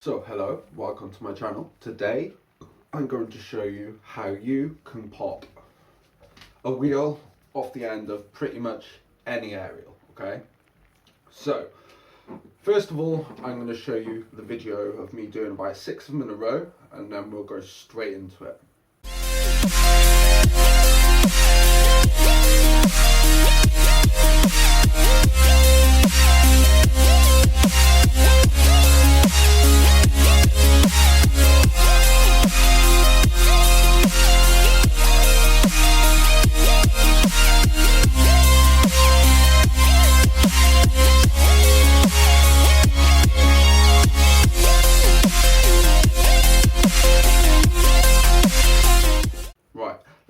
So hello, welcome to my channel. Today I'm going to show you how you can pop a wheel off the end of pretty much any aerial, okay? So first of all, I'm going to show you the video of me doing about 6 of them in a row, and then we'll go straight into it.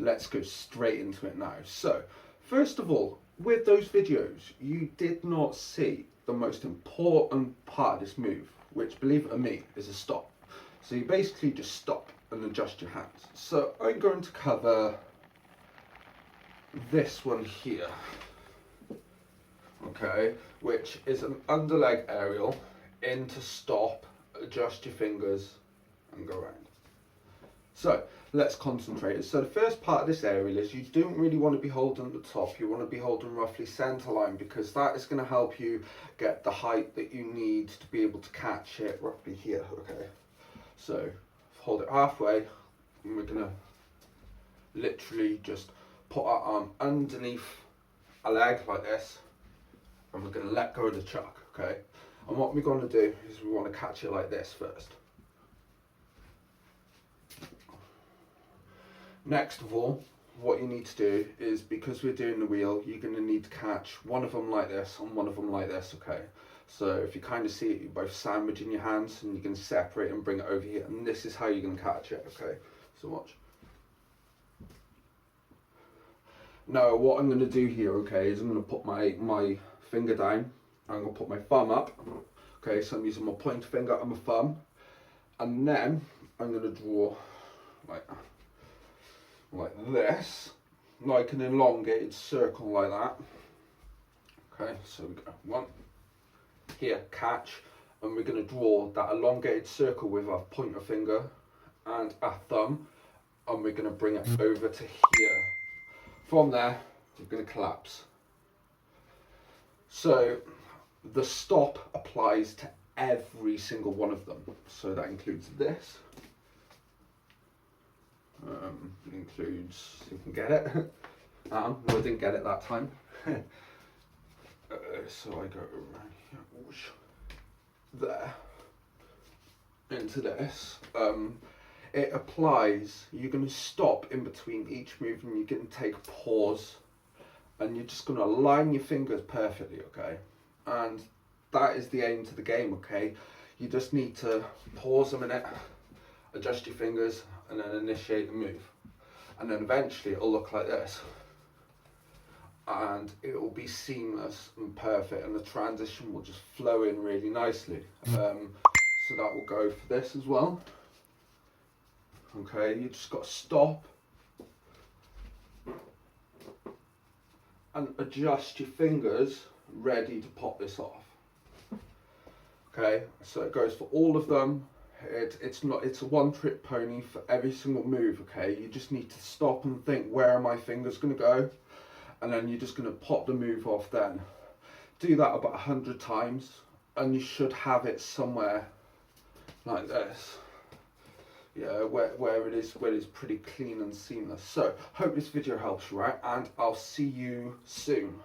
Let's go straight into it now. So, first of all, with those videos, you did not see the most important part of this move, which, believe it or me, is a stop. So you basically just stop and adjust your hands. So I'm going to cover this one here, okay, which is an underleg aerial into stop, adjust your fingers and go around. So let's concentrate. So the first part of this aerial is you don't really want to be holding the top, you want to be holding roughly centre line, because that is going to help you get the height that you need to be able to catch it roughly here, okay? So hold it halfway and we're going to literally just put our arm underneath a leg like this, and we're going to let go of the chuck, okay? And what we're going to do is we want to catch it like this first. Next of all, what you need to do is, because we're doing the wheel, you're going to need to catch one of them like this and one of them like this, okay? So if you kind of see it, you're both sandwiching your hands and you can separate and bring it over here, and this is how you're going to catch it, okay? So watch. Now what I'm going to do here, okay, is I'm going to put my finger down, I'm going to put my thumb up, okay, so I'm using my pointer finger and my thumb, and then I'm going to draw like this, like an elongated circle like that. Okay, so we go one, here, catch, and we're going to draw that elongated circle with our pointer finger and our thumb, and we're going to bring it over to here. From there, we're going to collapse. So the stop applies to every single one of them. So that includes this. It includes, you can get it. No, I didn't get it that time. So I go around here, whoosh, there, into this. It applies, you're going to stop in between each move and you're going to take a pause, and you're just going to align your fingers perfectly, okay? And that is the aim to the game, okay? You just need to pause a minute, adjust your fingers, and then initiate the move, and then eventually it'll look like this, and it will be seamless and perfect, and the transition will just flow in really nicely. So that will go for this as well. Okay, you just got to stop and adjust your fingers, ready to pop this off. Okay, so it goes for all of them. It's a one-trick pony for every single move, okay? You just need to stop and think, where are my fingers going to go? And then you're just going to pop the move off then. Do that about 100 times and you should have it somewhere like this. Yeah, where it is pretty clean and seamless. So, hope this video helps you, right? And I'll see you soon.